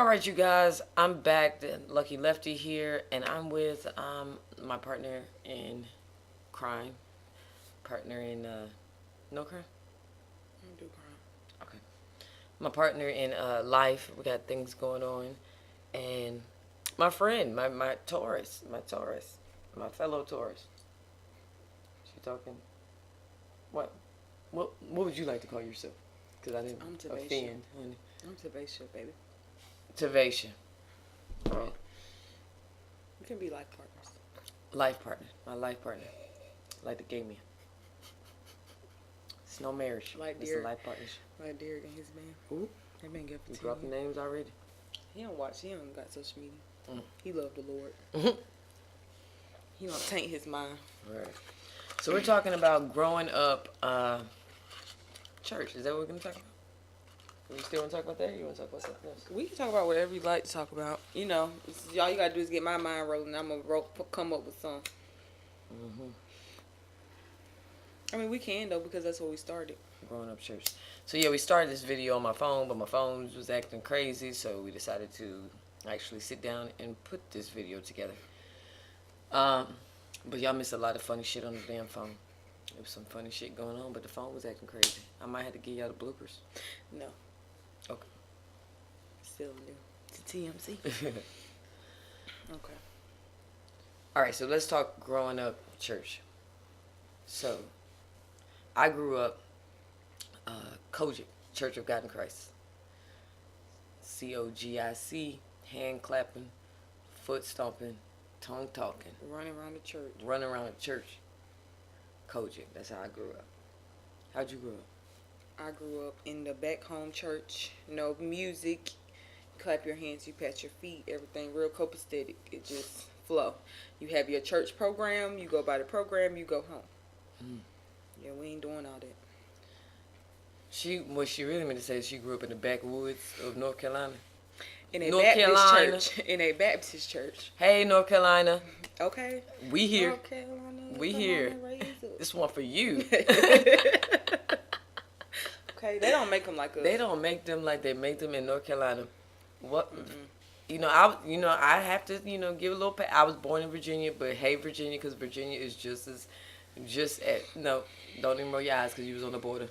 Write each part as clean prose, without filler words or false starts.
All right, you guys, I'm back, the Lucky Lefty here, and I'm with my partner in crime, partner in no crime. I don't do crime. Okay, my partner in life. We got things going on, and my friend, my Taurus, my fellow Taurus. She talking. What? What would you like to call yourself? Because I didn't I'm Tavasha. offend, honey. I'm Tavasha, baby. Tavasha. All right. We can be life partners. Life partner. My life partner. Like the gay man. It's no marriage. Like It's Derek. a life partnership. Like Derek and his man. Who? They've been good for You 10 dropping years. names already? He don't watch. He don't got social media. Mm. He love the Lord. Mhm. He don't taint his mind. Right. So we're talking about growing up church. Is that what we're going to talk about? You still want to talk about that, or you want to talk about something else? We can talk about whatever you like to talk about. You know, all you gotta do is get my mind rolling. I'm gonna come up with some. Mm-hmm. I mean, we can though because that's what we started. Growing up church. So yeah, we started this video on my phone, but my phone was acting crazy, so we decided to actually sit down and put this video together. But y'all missed a lot of funny shit on the damn phone. There was some funny shit going on, but the phone was acting crazy. I might have to give y'all the bloopers. No, Okay. still new. It's TMC. Okay. All right, so let's talk growing up church. So, I grew up Kojic, Church of God in Christ. COGIC, hand clapping, foot stomping, tongue talking, Running around the church. running around the church. Kojic, that's how I grew up. How'd you grow up? I grew up in the back home church. No music. Clap your hands, you pat your feet. Everything real copacetic. It just flow. You have your church program. You go by the program. You go home. Mm. Yeah, we ain't doing all that. What she really meant to say is she grew up in the backwoods of North Carolina. In a North Baptist Carolina. church. In a Baptist church. Hey, North Carolina, Okay. we here. North Carolina, We come here. on and raise up. This one for you. Okay, they don't make them like us. They don't make them like they make them in North Carolina. What? Mm-mm. I have to, give a little. I was born in Virginia, but hey, Virginia, because Virginia is no, don't even roll your eyes because you was on the border.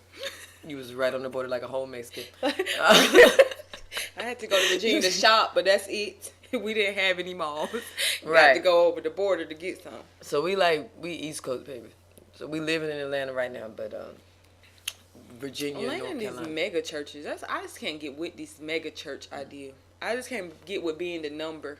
You was right on the border like a whole Mexican. I had to go to Virginia to shop, but that's it. We didn't have any malls. You Right. had to go over the border to get some. So we East Coast baby. So we living in Atlanta right now, but Virginia, Atlanta North and these Carolina. mega churches. I just can't get with this mega church idea. I just can't get with being the number.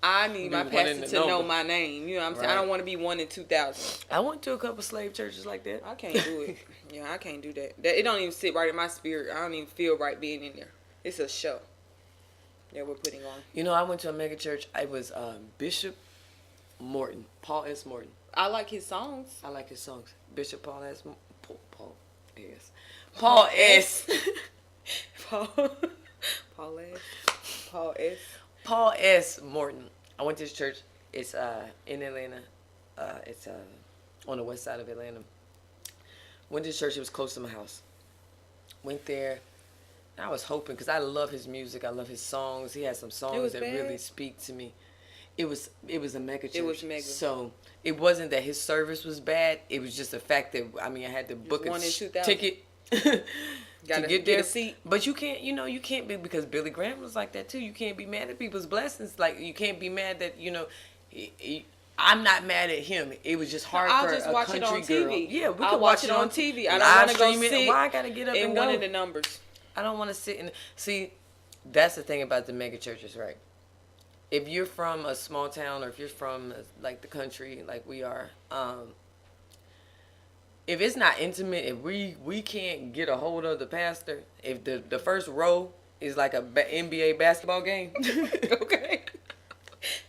I need my Be one in pastor the to know number. my name. You know what I'm saying? Right. I don't want to be one in 2,000. I went to a couple slave churches like that. I can't do it. Yeah, I can't do that. It don't even sit right in my spirit. I don't even feel right being in there. It's a show that we're putting on. I went to a mega church. I was Bishop Morton, Paul S. Morton. I like his songs. I like his songs. Bishop Paul S. Paul S. Paul S. Paul. Paul S. Paul S. Paul S. Morton. I went to his church. It's in Atlanta. It's on the west side of Atlanta. Went to his church. It was close to my house. Went there. And I was hoping, because I love his music. I love his songs. He has some songs that bad? really speak to me. It was a mega church. It was mega. So it wasn't that his service was bad. It was just the fact that, I had to book one in a 2,000. ticket. Gotta to get get there. a seat. But you can't be, because Billy Graham was like that too. You can't be mad at people's blessings. Like, you can't be mad that, I'm not mad at him. It was just hard I'll for just a watch it country on girl. TV. Yeah, we I'll could watch it on TV. I don't live want to go stream it. sit Why I gotta get up in and one go? of the numbers. I don't want to sit and see. That's the thing about the mega churches, right? If you're from a small town, or if you're from like the country, like we are, if it's not intimate, if we can't get a hold of the pastor, if the first row is like a NBA basketball game, Okay.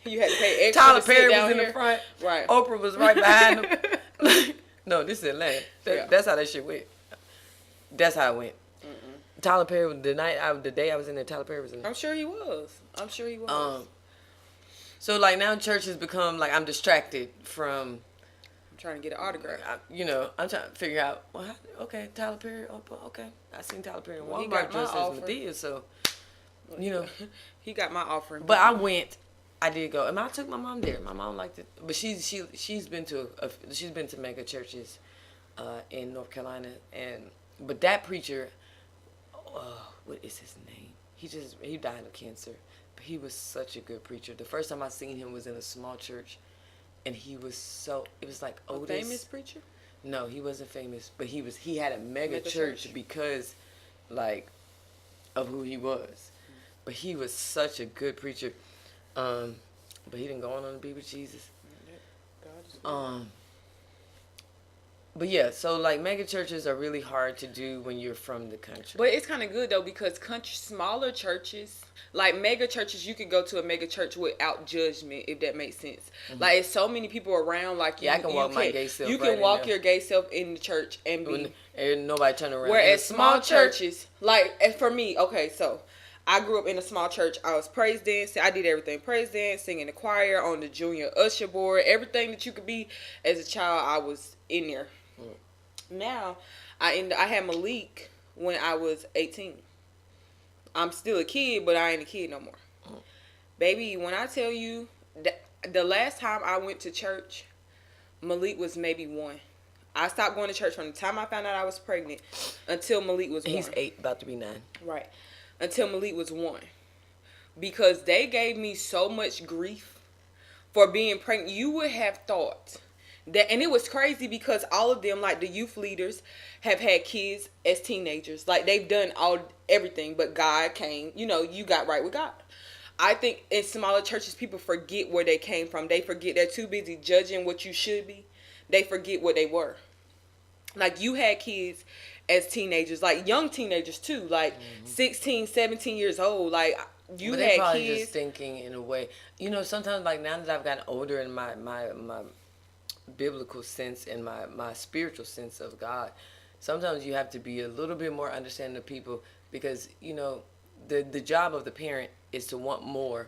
You had to pay extra Tyler to sit Perry down was in here. the front, Right. Oprah was right behind him. No, this is Atlanta. Yeah. That's how that shit went. That's how it went. Mm-mm. Tyler Perry, the day I was in there, Tyler Perry was in there. I'm sure he was. So like now church has become like I'm distracted from, I'm trying to get an autograph. I'm trying to figure out. Well, okay, Tyler Perry. Okay, I seen Tyler Perry in Well, he Walmart got my dressed as offer. Medea. So You know. He got my offering. But I went. I did go, and I took my mom there. My mom liked it, but she's been to she's been to mega churches, in North Carolina, and but that preacher, what is his name? He died of cancer, but he was such a good preacher. The first time I seen him was in a small church, and he was it was like A Otis. famous preacher? No, he wasn't famous, but he had a mega Mega church church. because, like, of who he was. But he was such a good preacher. But he didn't go on to be with Jesus. God is good. But yeah, so like mega churches are really hard to do when you're from the country. But it's kind of good though, because smaller churches, like mega churches, you could go to a mega church without judgment, if that makes sense. Like it's so many people around, like Yeah, I can walk my gay self You right can in walk there. your gay self in the church and be. And nobody turn around. In a Whereas small churches, like and for me, okay, so I grew up in a small church. I was praise dancing. I did everything: praise dance, singing the choir, on the junior usher board, everything that you could be as a child. I was in there. Now, I had Malik when I was 18. I'm still a kid, but I ain't a kid no more. Baby, when I tell you that the last time I went to church, Malik was maybe 1. I stopped going to church from the time I found out I was pregnant until Malik was 1. He's 8, about to be 9. Right. Until Malik was 1. Because they gave me so much grief for being pregnant. You would have thought that, and it was crazy because all of them, like the youth leaders, have had kids as teenagers. Like they've done everything, but God came, you got right with God. I think in smaller churches, people forget where they came from. They forget, they're too busy judging what you should be. They forget what they were. Like you had kids as teenagers, like young teenagers too, like 16, 17 years old. Like you but had they probably kids. just thinking in a way. Sometimes like now that I've gotten older in my biblical sense and my spiritual sense of God, sometimes you have to be a little bit more understanding of people because the job of the parent is to want more,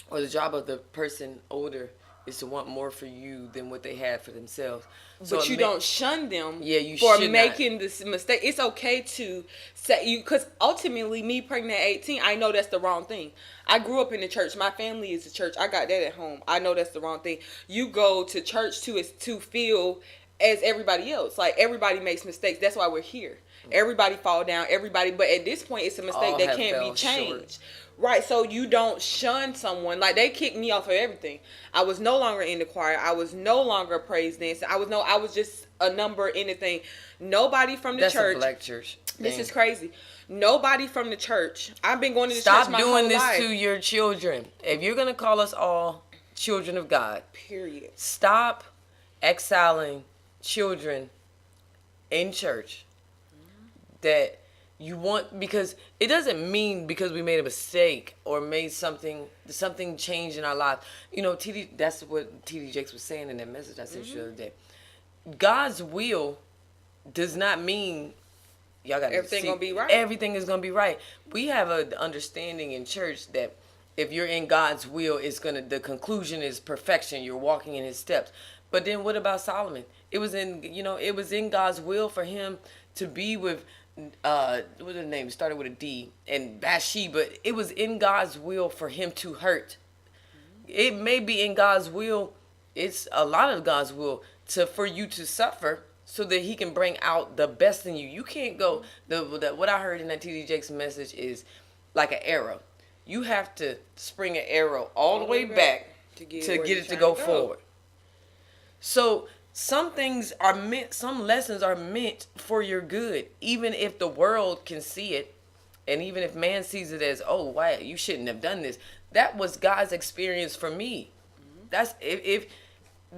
or the job of the person older is to want more for you than what they have for themselves. But you don't shun them you for making this mistake. It's okay to say because ultimately, me pregnant at 18, I know that's the wrong thing. I grew up in the church. My family is the church. I got that at home. I know that's the wrong thing. You go to church to feel as everybody else. Like everybody makes mistakes. That's why we're here. Everybody fall down. Everybody, but at this point, it's a mistake All that have can't be fell changed. short. Right, so you don't shun someone. Like they kicked me off of everything. I was no longer in the choir. I was no longer a praise dancer. I was just a number, anything. Nobody from the That's church. a black church thing. This is crazy. Nobody from the church. I've been going to the church my whole life. Stop doing this to your children. If you're gonna call us all children of God, Period. stop exiling children in church that you want, because it doesn't mean because we made a mistake or made something change in our life. That's what TD Jakes was saying in that message I sent you the other day. God's will does not mean y'all got Everything gonna be right. Everything is gonna be right. We have an understanding in church that if you're in God's will, the conclusion is perfection. You're walking in His steps. But then what about Solomon? It was in God's will for him to be with what's her name? Started with a D, and Bathsheba. It was in God's will for him to hurt. It may be in God's will. It's a lot of God's will for you to suffer, so that He can bring out the best in you. You can't go. What I heard in that T.D. Jakes message is like an arrow. You have to spring an arrow all the way back to get it to go forward. So some things are meant, some lessons are meant for your good, even if the world can see it, and even if man sees it as, oh, why you shouldn't have done this. That was God's experience for me. That's if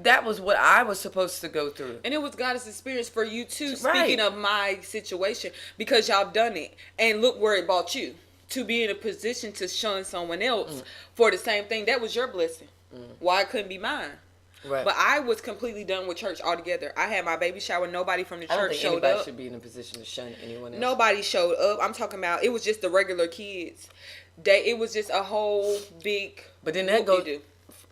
that was what I was supposed to go through. And it was God's experience for you too. Right. Speaking of my situation, because y'all done it, and look where it brought you to be in a position to shun someone else for the same thing. That was your blessing. Why it couldn't be mine? Right. But I was completely done with church altogether. I had my baby shower. Nobody from the I don't church think showed anybody up. should be in a position to shun anyone else. Nobody showed up. I'm talking about, it was just the regular kids. It was just a whole big. But then that goes. whoop-de-doo.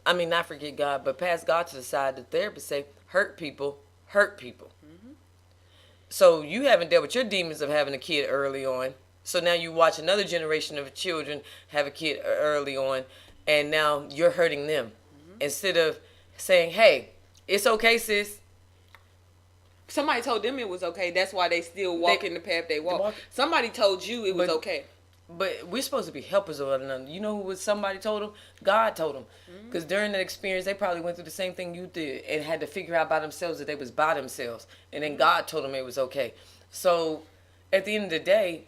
I mean, not forget God, but pass God to the side. The therapist say, hurt people. So you haven't dealt with your demons of having a kid early on. So now you watch another generation of children have a kid early on, and now you're hurting them. Instead of saying, hey, it's okay, sis. Somebody told them it was okay. That's why they still walking the path they walk. Somebody told you it was okay. But we're supposed to be helpers of one another. You know who somebody told them? God told them. Because during that experience, they probably went through the same thing you did and had to figure out by themselves that they was by themselves. And then God told them it was okay. So at the end of the day,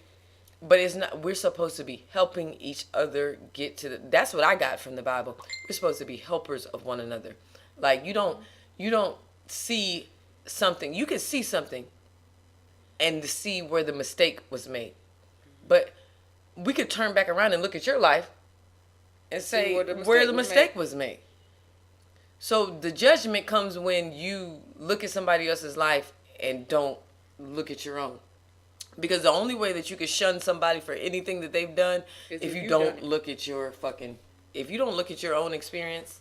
but it's not. We're supposed to be helping each other get to the. That's what I got from the Bible. We're supposed to be helpers of one another. Like you don't see something. You can see something, and to see where the mistake was made, but we could turn back around and look at your life, and say where the mistake was made. So the judgment comes when you look at somebody else's life and don't look at your own. Because the only way that you can shun somebody for anything that they've done if you don't look at your if you don't look at your own experience,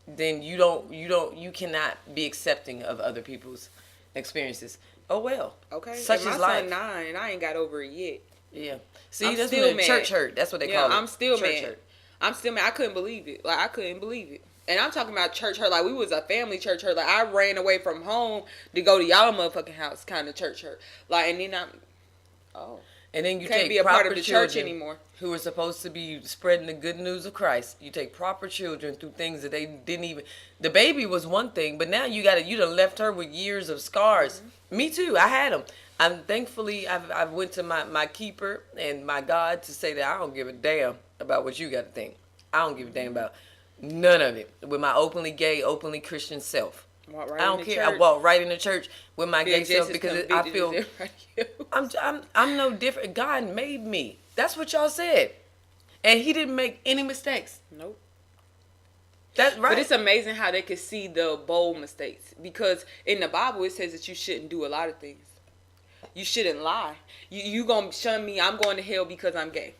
then you cannot be accepting of other people's experiences. Oh well. Okay. Such and is my life. son 9 and I ain't got over it yet. Yeah. See, that's still when mad. Church hurt. That's what they call it. I'm still church mad. Hurt. I'm still mad. I couldn't believe it. Like I couldn't believe it. And I'm talking about church hurt. Like we was a family church hurt. Like I ran away from home to go to y'all motherfucking house kind of church hurt. Like and then And then you can't take be a part proper of the church children anymore. who are supposed to be spreading the good news of Christ. You take proper children through things that they didn't even. The baby was one thing, but now you done left her with years of scars. Me too. I had them. I've went to my keeper and my God to say that I don't give a damn about what you got to think. I don't give a damn about none of it. With my openly gay, openly Christian self. Right I don't care. I walk right in the church with my gay self because I feel I'm no different. God made me. That's what y'all said, and He didn't make any mistakes. Nope. That's right. But it's amazing how they could see the bold mistakes because in the Bible it says that you shouldn't do a lot of things. You shouldn't lie. You gonna shun me? I'm going to hell because I'm gay.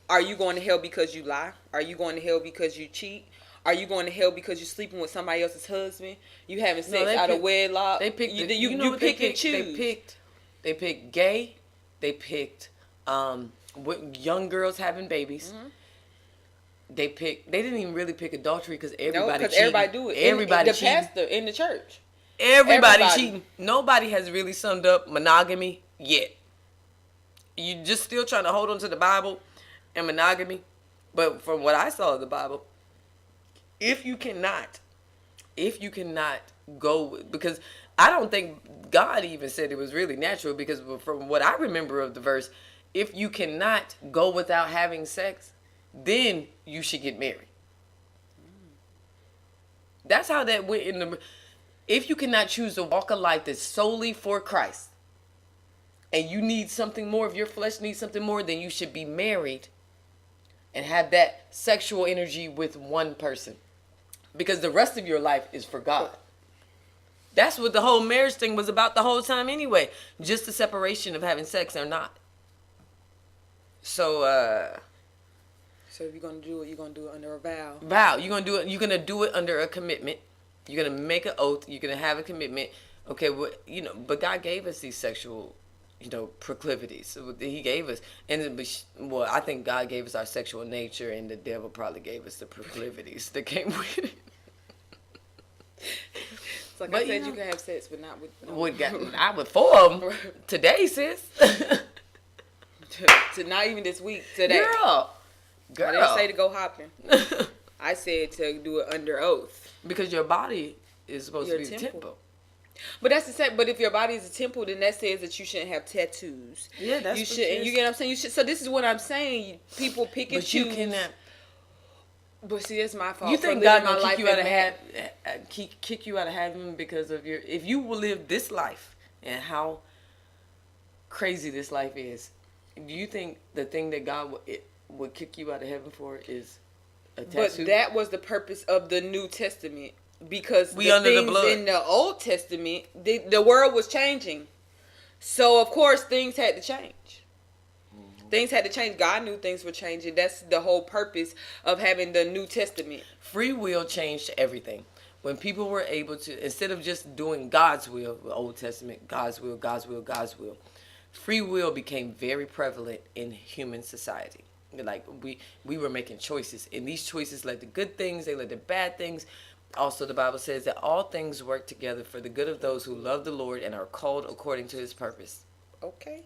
Are you going to hell because you lie? Are you going to hell because you cheat? Are you going to hell because you're sleeping with somebody else's husband? You having sex out of wedlock? They picked. You pick and choose. They picked gay. They picked young girls having babies. Mm-hmm. They didn't even really pick adultery because everybody cheating. Everybody do it. Everybody cheating. The pastor in the church. Everybody cheating. Nobody has really summed up monogamy yet. You just still trying to hold on to the Bible and monogamy. But from what I saw of the Bible, if you cannot go, because I don't think God even said it was really natural, because from what I remember of the verse, if you cannot go without having sex, then you should get married. That's how that went in the. If you cannot choose to walk a life that's solely for Christ, and you need something more, if your flesh needs something more, then you should be married and have that sexual energy with one person. Because the rest of your life is for God. That's what the whole marriage thing was about the whole time anyway. Just the separation of having sex or not. So if you're going to do it, you're going to do it under a vow. You're going to do it under a commitment. You're going to make an oath. You're going to have a commitment. Okay, but God gave us these sexual, proclivities. So He gave us, I think God gave us our sexual nature, and the devil probably gave us the proclivities that came with it. It's like I said, you can have sex, but not with. Not with 4 of them today, sis. to not even this week. Today, girl. I didn't say to go hopping. I said to do it under oath. Because your body is supposed to be the temple. But that's the same. But if your body is a temple, then that says that you shouldn't have tattoos. Yeah, that's you shouldn't. You get what I'm saying? You should. So this is what I'm saying. People pick and choose. But you cannot. But see, that's my fault. You think God gonna kick you out of heaven because of your? If you will live this life and how crazy this life is, do you think the thing that God would kick you out of heaven for is a tattoo? But that was the purpose of the New Testament. Because we under the blood. In the Old Testament, the world was changing. So, of course, things had to change. Mm-hmm. Things had to change. God knew things were changing. That's the whole purpose of having the New Testament. Free will changed everything. When people were able to, instead of just doing God's will, the Old Testament, God's will, God's will, God's will, free will became very prevalent in human society. Like we were making choices, and these choices led to good things, they led to bad things. Also, the Bible says that all things work together for the good of those who love the Lord and are called according to his purpose. Okay.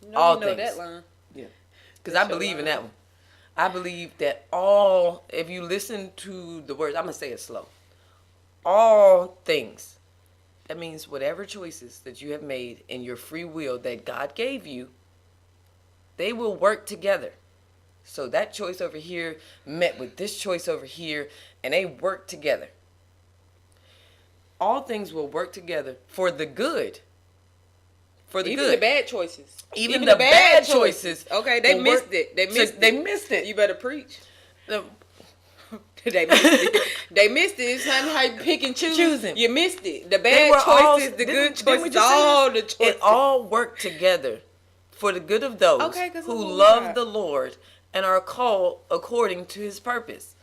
No, All you know things. that line. Yeah. Because That's I your believe in line. that one. I believe that all, if you listen to the words, I'm going to say it slow. All things. That means whatever choices that you have made in your free will that God gave you, they will work together. So that choice over here met with this choice over here, and they work together. All things will work together for the good. For the Even good. the bad choices. Even the bad choices. Okay, they will missed work it. They to- missed They it. missed it. You better preach. The- They missed it. They missed it. It's not how you pick and choose. Choosing. You missed it. The They bad were all- choices, the didn't- good didn't we choices, just say all the this? choices. It all worked together for the good of those Okay, 'cause who of who love God. the Lord and are called according to his purpose.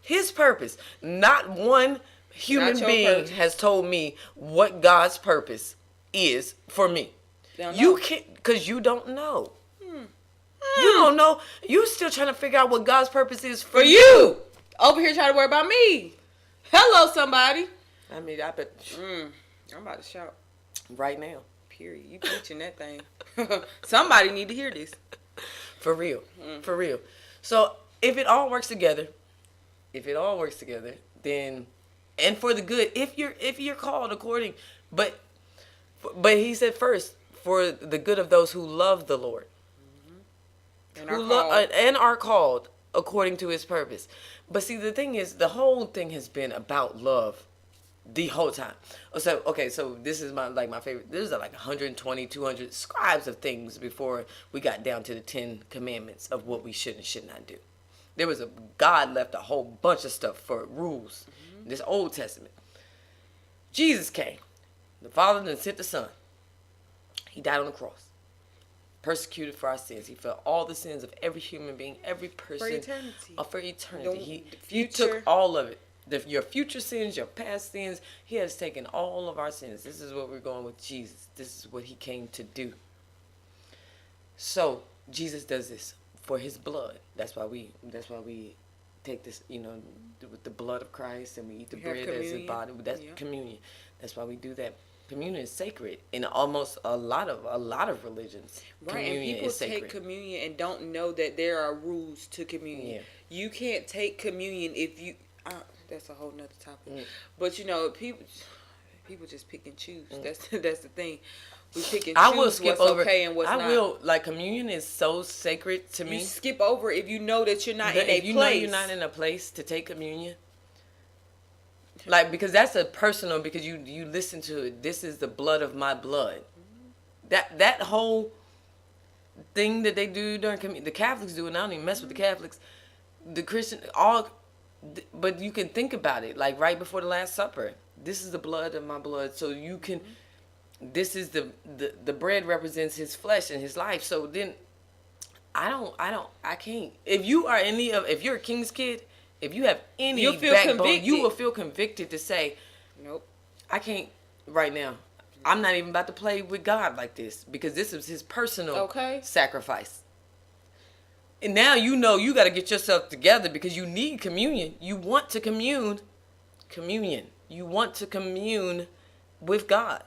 His purpose. Not one human Not your being purpose. has told me what God's purpose is for me. Don't You know. can't, because you don't know. You don't know. You still trying to figure out what God's purpose is for For you. Over here trying to worry about me. Hello, somebody. I mean, I bet I'm about to shout. right now. Period. You preaching that thing. Somebody need to hear this. For real. For real. So if it all works together, then, and for the good, if you're called according, but he said first, for the good of those who love the Lord, And who our love call. and are called according to his purpose. But see, the thing is, the whole thing has been about love the whole time. So okay, so this is my favorite. There's like 120, 200 scribes of things before we got down to the 10 commandments of what we should and should not do. There was God left a whole bunch of stuff for rules. This Old Testament. Jesus came. The Father then sent the Son. He died on the cross. Persecuted for our sins. He felt all the sins of every human being, every person. For eternity. For eternity. The He took all of it. Your future sins, your past sins. He has taken all of our sins. This is what we're going with Jesus. This is what he came to do. So Jesus does this for his blood. That's why we take this, with the blood of Christ, and we eat the We have bread as his communion. body. That's Yeah. communion. That's why we do that. Communion is sacred in almost a lot of religions. Right, and Communion people is sacred. take communion and don't know that there are rules to communion. Yeah. You can't take communion if you. That's a whole nother topic. Mm. But people just pick and choose. That's the thing. We pick and choose I will skip what's over. okay and what's I not. will, like, communion is so sacred to You me. skip over if you know that you're not in a If you place. know you're not in a place to take communion, like, because that's a personal, because you listen to it. This is the blood of my blood. That whole thing that they do during communion, the Catholics do, and I don't even mess with the Catholics. The Christian, but you can think about it, like right before the Last Supper. This is the blood of my blood, so you can. This is the bread represents his flesh and his life. So then, I can't. If you're a king's kid, if you have any You'll feel backbone, convicted. you will feel convicted to say, Nope. I can't right now. I'm not even about to play with God like this, because this is his personal sacrifice. And now you got to get yourself together, because you need communion. You want to communion. You want to commune with God.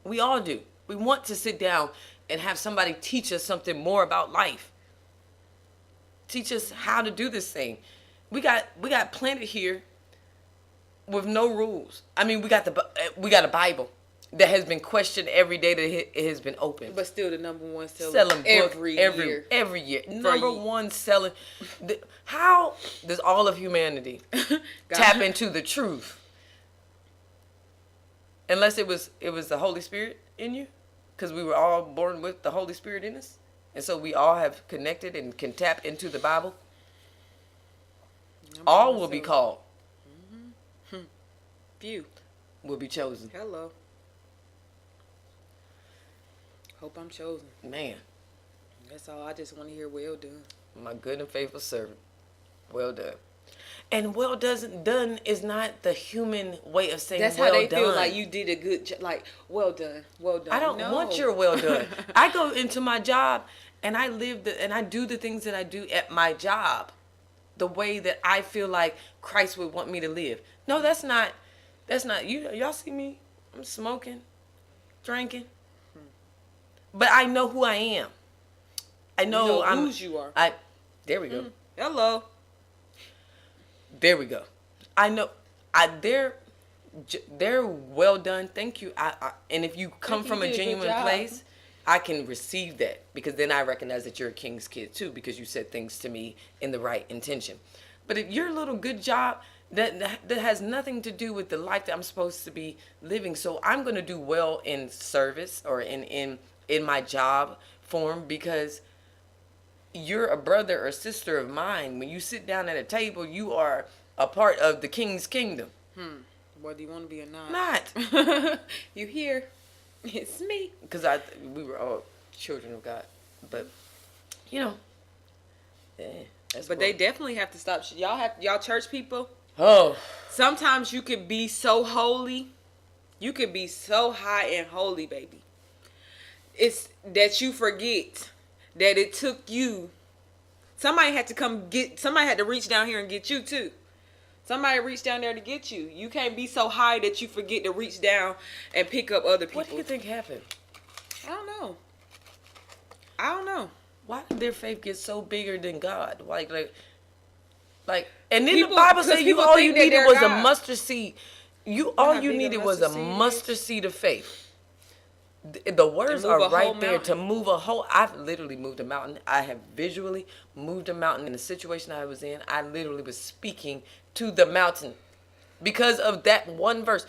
We all do. We want to sit down and have somebody teach us something more about life. Teach us how to do this thing. We got planted here with no rules. I mean, we got a Bible that has been questioned every day that it has been opened. But still the number one selling book every year. Every year. Number one selling. How does all of humanity tap into the truth? Unless it was the Holy Spirit in you, because we were all born with the Holy Spirit in us, and so we all have connected and can tap into the Bible. All will be called. Few will be chosen. Hello. Hope I'm chosen. Man, That's all. I just want to hear well done. my good and faithful servant. Well done. And done is not the human way of saying That's well how they done. feel, like you did a good job. Like, well done, well done. I don't No. want your well done. I go into my job and I do the things that I do at my job the way that I feel like Christ would want me to live. No, that's not you. Y'all see me? I'm smoking, drinking. But I know who I am. I know, I'm whose you are. There we go. Hello. There we go. I know. They're well done. Thank you. And if you come from a genuine place, I can receive that, because then I recognize that you're a king's kid too, because you said things to me in the right intention. But if your little good job that has nothing to do with the life that I'm supposed to be living, so I'm going to do well in service or in my job form, because you're a brother or sister of mine. When you sit down at a table, you are a part of the king's kingdom. Whether you want to be or not. Not. You here. It's me. Because we were all children of God. But, yeah, but they definitely have to stop. Y'all church people. Oh. Sometimes you could be so holy. You could be so high and holy, baby. It's that you forget that it took you. Somebody had to reach down here and get you too. Somebody reached down there to get you. You can't be so high that you forget to reach down and pick up other people. What do you think happened? I don't know. Why did their faith get so bigger than God? Like, and then the Bible says all you needed was a mustard seed. All you needed was a mustard seed of faith. The words are right there to move a whole. I've literally moved a mountain. I have visually moved a mountain in the situation I was in. I literally was speaking to the mountain because of that one verse.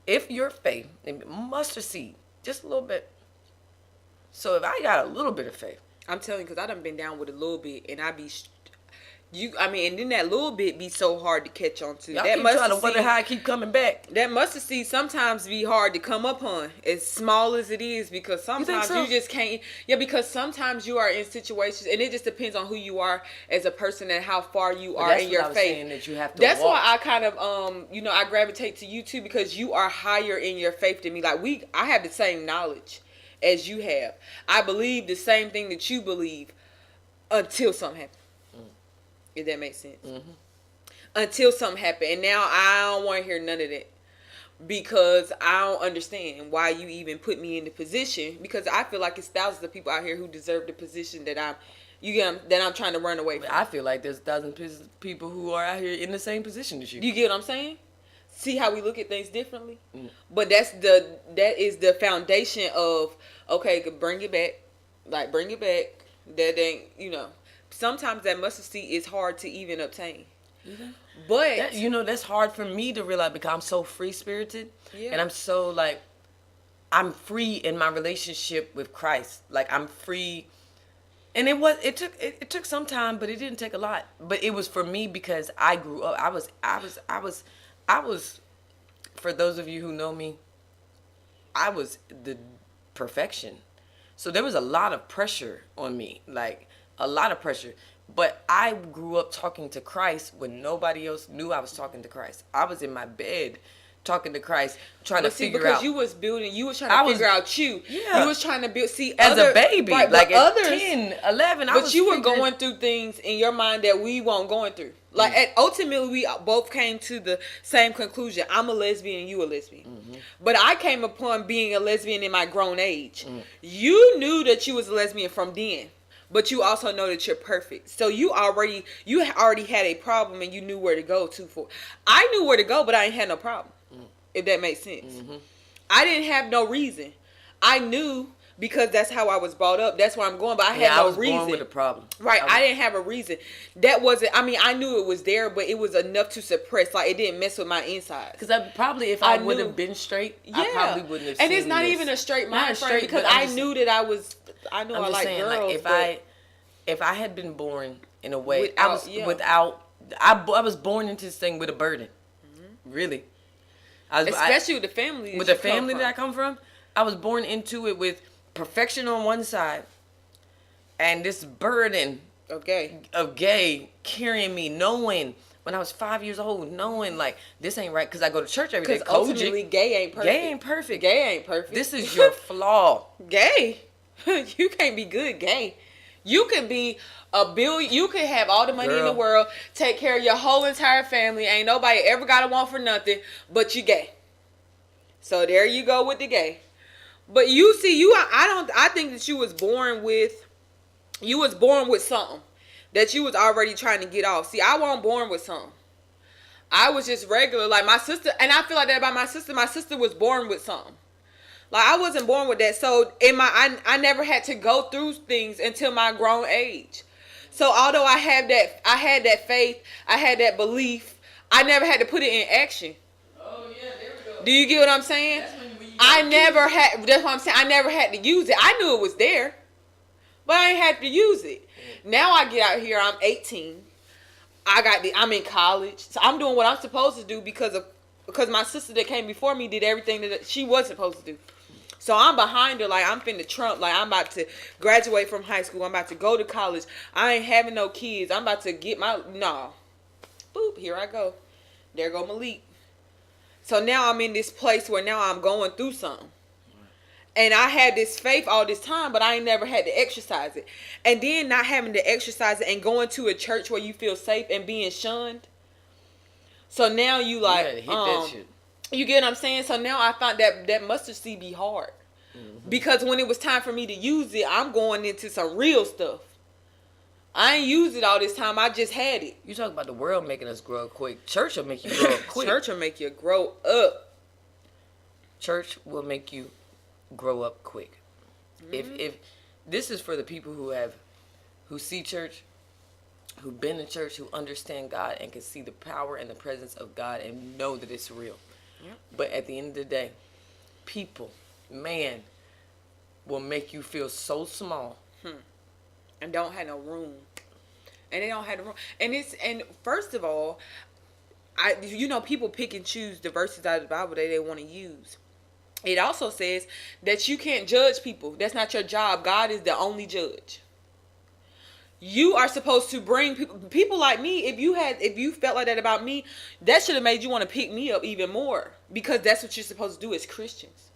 If your faith, mustard seed, just a little bit. So if I got a little bit of faith, I'm telling you, because I done been down with a little bit, and and then that little bit be so hard to catch on to. Y'all that keep trying to wonder how I keep coming back. That mustard seed sometimes be hard to come up on, as small as it is, because sometimes you just can't. Yeah, because sometimes you are in situations, and it just depends on who you are as a person and how far you are in your faith. That you have to That's walk. why I kind of I gravitate to you too, because you are higher in your faith than me. Like I have the same knowledge as you have. I believe the same thing that you believe until something happens. If that makes sense. Mm-hmm. Until something happened. And now I don't want to hear none of that. Because I don't understand why you even put me in the position. Because I feel like it's thousands of people out here who deserve the position that I'm trying to run away from. I feel like there's thousands of people who are out here in the same position as you. You get what I'm saying? See how we look at things differently? Mm. But that is the foundation of, okay, bring it back. Like, bring it back. That ain't, sometimes that mustard seed is hard to even obtain. Mm-hmm. But that's hard for me to realize, because I'm so free spirited. Yeah. And I'm so I'm free in my relationship with Christ. Like, I'm free. And it took some time, but it didn't take a lot. But it was for me because I grew up. I was, for those of you who know me, I was the perfection. So there was a lot of pressure on me. Like, a lot of pressure. But I grew up talking to Christ when nobody else knew I was talking to Christ. I was in my bed talking to Christ, trying to figure out. Because you was trying to figure out you. Yeah. You was trying to build, as a baby, right, like at others, 10, 11. But you were going through things in your mind that we weren't going through. Like, ultimately, we both came to the same conclusion. I'm a lesbian and you a lesbian. Mm-hmm. But I came upon being a lesbian in my grown age. Mm. You knew that you was a lesbian from then. But you also know that you're perfect. So you already had a problem and you knew where to go to for. I knew where to go, but I ain't had no problem. If that makes sense. Mm-hmm. I didn't have no reason. I knew because that's how I was brought up. That's where I'm going. But I had no reason. Born with a problem. Right. I didn't have a reason. That wasn't. I mean, I knew it was there, but it was enough to suppress. Like, it didn't mess with my insides. Because if I would have been straight, I probably wouldn't have. And it's not even a straight mind frame, because I knew that I was. I knew I like girls. Like, if I had been born in a way, I was born into this thing with a burden. Mm-hmm. Really. Especially with the family. With the family that I come from, I was born into it with perfection on one side and this burden of gay carrying me, knowing when I was 5 years old, knowing like this ain't right because I go to church every day. Because ultimately, gay ain't perfect. Gay ain't perfect. Gay ain't perfect. This is your flaw. Gay, you can't be good gay. You could be a billion. You could have all the money in the world, take care of your whole entire family. Ain't nobody ever got to want for nothing, but you gay. So there you go with the gay. But you see, I think that you was born with something that you was already trying to get off. See, I wasn't born with something. I was just regular, like my sister, and I feel like that about my sister. My sister was born with something. Like I wasn't born with that. So I never had to go through things until my grown age. So although I had that faith, I had that belief, I never had to put it in action. Oh yeah, there we go. Do you get what I'm saying? That's what I'm saying. I never had to use it. I knew it was there, but I ain't had to use it. Now I get out here, I'm 18. I'm in college. So I'm doing what I'm supposed to do because my sister that came before me did everything that she was supposed to do. So I'm behind her, like I'm finna trump, like I'm about to graduate from high school. I'm about to go to college. I ain't having no kids. I'm about to get boop, here I go. There go Malik. So now I'm in this place where now I'm going through something. And I had this faith all this time, but I ain't never had to exercise it. And then not having to exercise it and going to a church where you feel safe and being shunned. So now you like, hit that shit. You get what I'm saying? So now I found that mustard seed be hard. Mm-hmm. Because when it was time for me to use it, I'm going into some real stuff. I ain't used it all this time. I just had it. You talk about the world making us grow up quick. Church will make you grow up quick. Church will make you grow up. Church will make you grow up quick. Mm-hmm. If this is for the people who see church, who've been in church, who understand God and can see the power and the presence of God and know that it's real. Yep. But at the end of the day, people, man, will make you feel so small. And don't have no room. And they don't have the room. And first of all, people pick and choose the verses out of the Bible that they want to use. It also says that you can't judge people. That's not your job. God is the only judge. You are supposed to bring people like me. If you felt like that about me, that should have made you want to pick me up even more, because that's what you're supposed to do as Christians.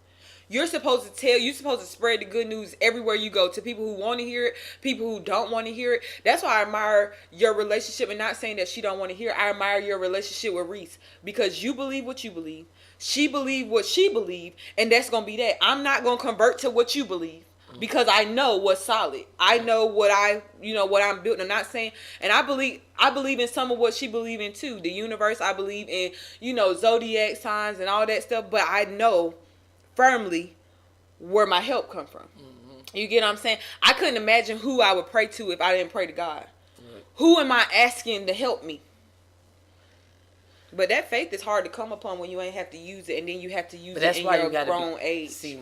You're supposed to spread the good news everywhere you go, to people who want to hear it, people who don't want to hear it. That's why I admire your relationship, and not saying that she don't want to hear it. I admire your relationship with Reese, because you believe what you believe. She believed what she believed, and that's going to be that. I'm not going to convert to what you believe, because I know what's solid. I know what I'm built. I'm not saying, and I believe in some of what she believed in too. The universe, I believe in, zodiac signs and all that stuff, but I know firmly where my help come from. Mm-hmm. You get what I'm saying? I couldn't imagine who I would pray to if I didn't pray to God. Right. Who am I asking to help me? But that faith is hard to come upon when you ain't have to use it, and then you have to use it in your grown age. See,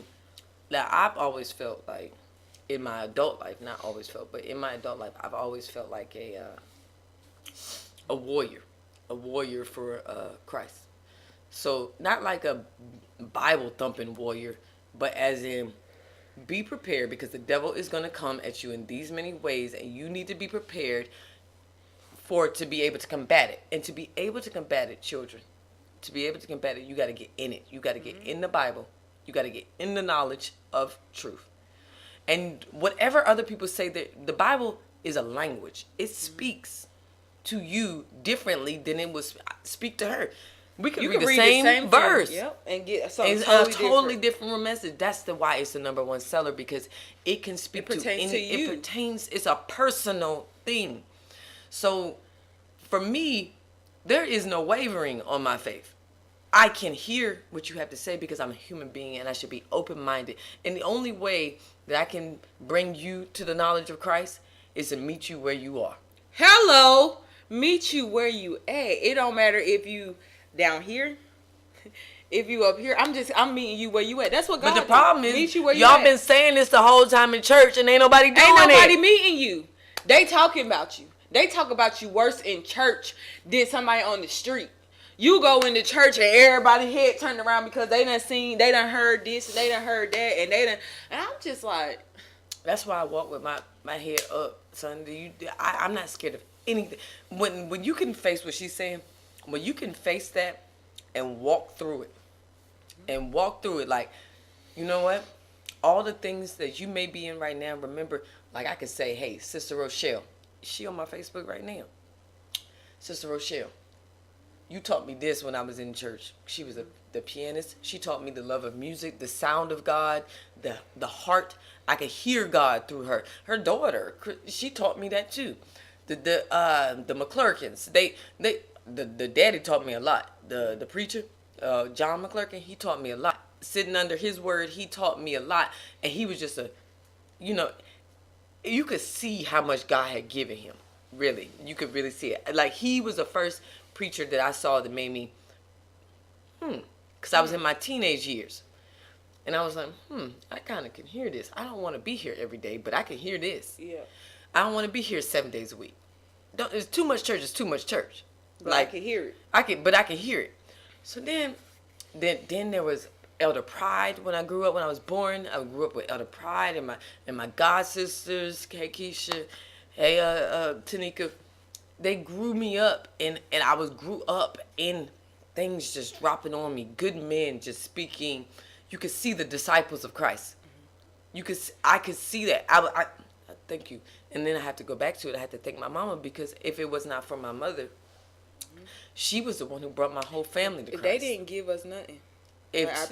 now I've always felt like, in my adult life, not always felt, but in my adult life, I've always felt like a warrior for Christ. So not like a Bible thumping warrior, but as in, be prepared, because the devil is going to come at you in these many ways, and you need to be prepared to be able to combat it. And to be able to combat it, children, to be able to combat it, you got to get in it. You got to get in the Bible. You got to get in the knowledge of truth. And whatever other people say, that the Bible is a language. It speaks to you differently than it would speak to her. We could read the same verse, and get something totally different message. That's why it's the number one seller, because it can speak to you. It pertains. It's a personal thing. So, for me, there is no wavering on my faith. I can hear what you have to say, because I'm a human being and I should be open-minded. And the only way that I can bring you to the knowledge of Christ is to meet you where you are. Hello, meet you where you at. It don't matter if you down here, if you up here. I'm meeting you where you at. That's what God. But the problem is, y'all been saying this the whole time in church, and ain't nobody doing it. Ain't nobody meeting you. They talking about you. They talk about you worse in church than somebody on the street. You go into church and everybody head turned around because they done heard this and they done heard that, and I'm just like. That's why I walk with my head up son, I'm not scared of anything. When you can face what she's saying, when you can face that and walk through it, like, you know what? All the things that you may be in right now, remember, like I could say, hey, Sister Rochelle, she on my Facebook right now. Sister Rochelle, you taught me this when I was in church. She was the pianist. She taught me the love of music, the sound of God, the heart. I could hear God through her. Her daughter, she taught me that too. The McClurkins, the daddy taught me a lot. The preacher, John McClurkin, he taught me a lot. Sitting under his word, he taught me a lot. And he was just you could see how much God had given him. Really, you could really see it. Like, he was the first preacher that I saw that made me, because I was in my teenage years. And I was like, I kind of can hear this. I don't want to be here every day, but I can hear this. Yeah. I don't want to be here 7 days a week. It's too much church. It's too much church. But I can hear it. I can hear it. So then there was Elder Pride when I grew up. When I was born, I grew up with Elder Pride and my god sisters, hey Keisha, hey Tanika. They grew me up, and I grew up in things just dropping on me. Good men just speaking. You could see the disciples of Christ. I could see that. I thank you. And then I have to go back to it. I had to thank my mama, because if it was not for my mother, she was the one who brought my whole family to Christ. They didn't give us nothing. If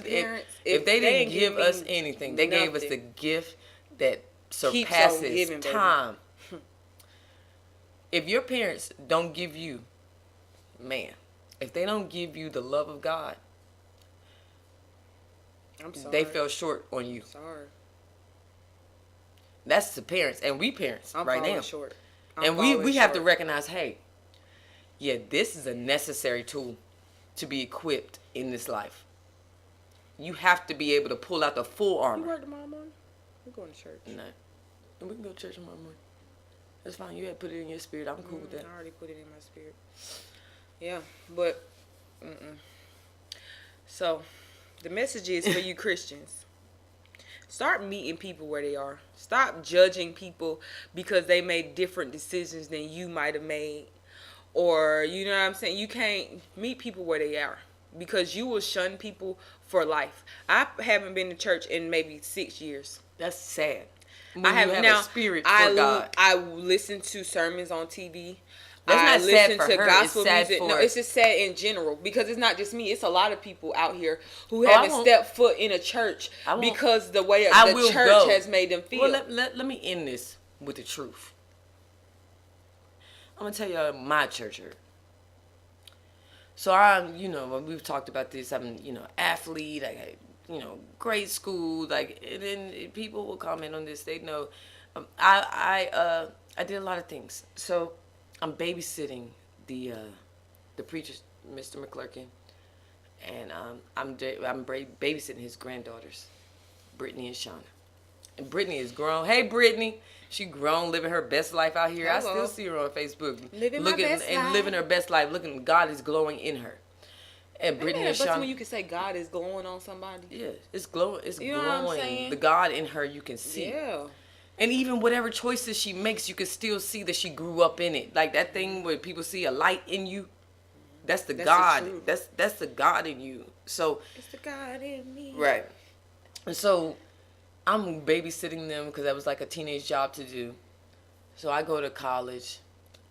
they didn't give us anything, they gave us the gift that surpasses time. If your parents don't give you, if they don't give you the love of God, I'm sorry. they fell short on you. Sorry. That's the parents, and we parents right now. Short. And we have to recognize, hey, yeah, this is a necessary tool to be equipped in this life. You have to be able to pull out the full armor. You work tomorrow morning? We're going to church. No. We can go to church tomorrow morning. That's fine. You had to put it in your spirit. I'm cool with that. I already put it in my spirit. Yeah, but so the message is for you Christians. Start meeting people where they are. Stop judging people because they made different decisions than you might have made. Or, you know what I'm saying? You can't meet people where they are, because you will shun people for life. I haven't been to church in maybe 6 years. That's sad. I have now. A spirit for God. I listen to sermons on TV. That's not sad for her. Gospel it's sad music. for... No, it's just sad in general, because it's not just me. It's a lot of people out here who haven't stepped foot in a church because the way the church has made them feel. Well, let me end this with the truth. I'm gonna tell y'all my church hurt. So we've talked about this. I'm, athlete. I had, grade school. Like, and then people will comment on this. They know, I did a lot of things. So I'm babysitting the preacher, Mr. McClurkin, and I'm babysitting his granddaughters, Brittany and Shauna. And Brittany is grown. Hey, Brittany. She grown, living her best life out here. Hello. I still see her on Facebook. Living her best life. Looking, God is glowing in her. And Brittany and Shauna. But when you can say God is glowing on somebody. Yeah, it's glowing. It's glowing. Know what I'm saying? The God in her you can see. Yeah. And even whatever choices she makes, you can still see that she grew up in it. Like that thing where people see a light in you. That's God. That's the God in you. So it's the God in me. Right. And so I'm babysitting them because that was like a teenage job to do. So I go to college.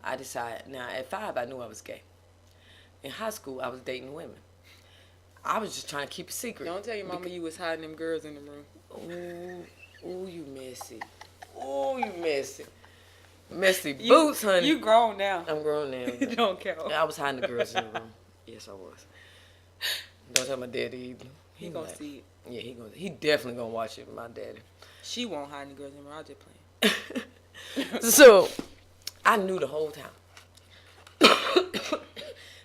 I decide. Now, at 5, I knew I was gay. In high school, I was dating women. I was just trying to keep a secret. Don't tell your mama you was hiding them girls in the room. Ooh, you messy. Ooh, you messy. Messy boots, honey. You grown now. I'm grown now. It don't count. I was hiding the girls in the room. Yes, I was. Don't tell my daddy either. He gonna see it. Yeah, he definitely gonna watch it, my daddy. She won't hide any girls in the room. I just playing. So, I knew the whole time.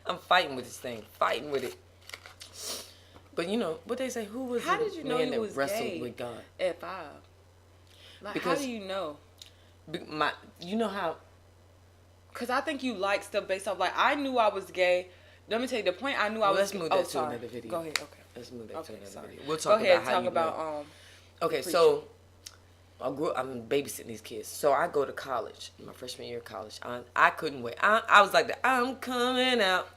I'm fighting with this thing. Fighting with it. But what they say, who was how did you know man you that was wrestled gay with God? At 5. Like, because how do you know? You know how? Because I think you like stuff based off, like, I knew I was gay. Let me tell you, the point I knew I was let's gay. move that to another video. Go ahead, okay. Let's move that to another video. We'll talk about how you Okay, so I'm babysitting these kids. So I go to college, my freshman year of college. I couldn't wait. I was like, I'm coming out.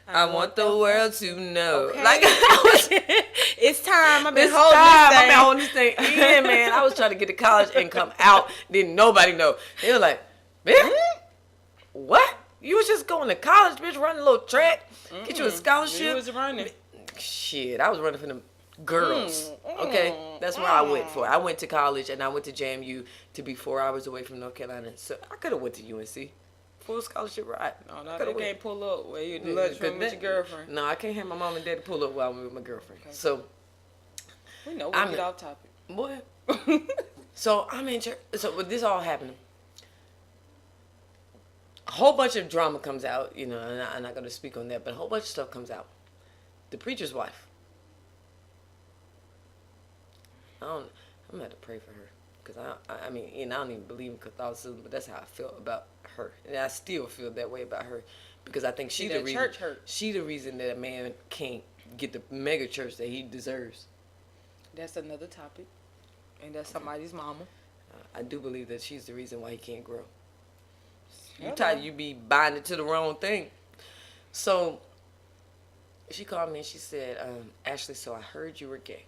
I want the world to know. Okay. Like, I was, it's time. I've been this holding time, this I've thing. been holding this thing in, man. I was trying to get to college and come out. Didn't nobody know. They were like, bitch, what? You was just going to college, bitch, running a little track, get you a scholarship. You was running. Shit, I was running for them girls. Okay, that's where I went for. I went to college and I went to JMU to be 4 hours away from North Carolina. So I could have went to UNC. Full scholarship ride. No, they can't pull up where you lunch with your girlfriend. No, I can't have my mom and daddy pull up while I'm with my girlfriend. Okay. So we know we'll get off topic. What? So I'm in church. So with this all happening, a whole bunch of drama comes out. You know, and I'm not going to speak on that, but a whole bunch of stuff comes out. The preacher's wife. I'm gonna have to pray for her because I mean, and I don't even believe in Catholicism, but that's how I felt about her, and I still feel that way about her because I think she's the reason. Church hurt. She the reason that a man can't get the mega church that he deserves. That's another topic, and that's somebody's mama. I do believe that she's the reason why he can't grow. Okay. You be binding to the wrong thing. So she called me and she said, Ashley, so I heard you were gay.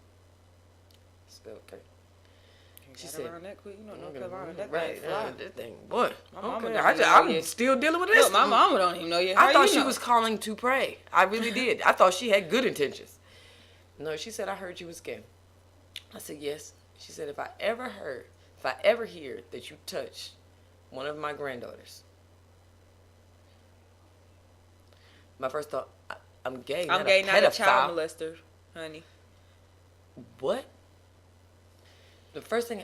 I said, okay. She said, around that quick, you know, North Carolina, that right, thing fly. that thing, what? Okay. I'm still dealing with this. Look, my mama don't even know yet. I thought she was calling to pray. I really did. I thought she had good intentions. No, she said, I heard you was gay. I said, yes. She said, if I ever hear that you touch one of my granddaughters, my first thought, I'm gay, I'm not gay, a not a pedophile. child molester, honey. What? The first thing,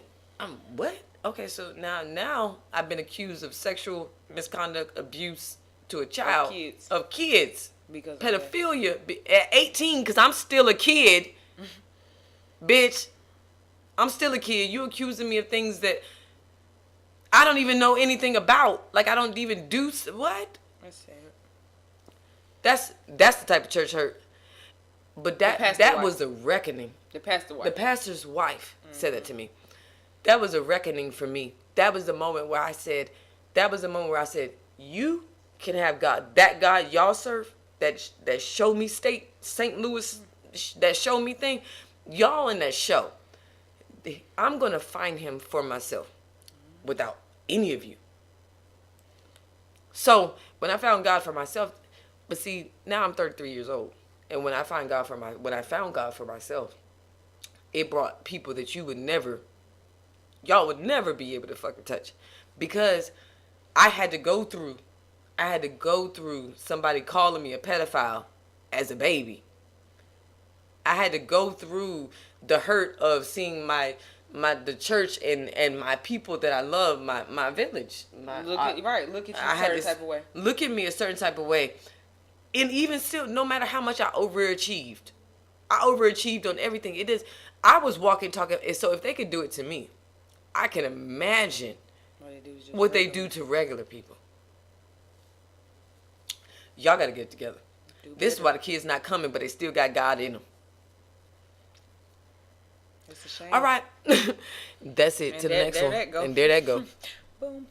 what? Okay, so now I've been accused of sexual misconduct, abuse to a child. Of kids. Because pedophilia at 18, because I'm still a kid. Bitch, I'm still a kid. You accusing me of things that I don't even know anything about. Like, I don't even do, what? That's sad. That's the type of church hurt. But that was a reckoning. The pastor's wife. The pastor's wife said that to me. That was a reckoning for me. That was the moment where I said, you can have God. That God y'all serve, that show me state, St. Louis, that show me thing, y'all in that show. I'm going to find him for myself without any of you. So when I found God for myself, but see, now I'm 33 years old. And when I found God for myself, it brought people that y'all would never be able to fucking touch. Because I had to go through somebody calling me a pedophile as a baby. I had to go through the hurt of seeing the church and my people that I love, my village. Look at you a certain type of way. Look at me a certain type of way. And even still, no matter how much I overachieved on everything. It is. I was walking, talking. So if they could do it to me, I can imagine what they do to regular people. Y'all got to get it together. This is why the kids not coming, but they still got God in them. It's a shame. All right. That's it. And to the next one. There that go. And there that go. Boom.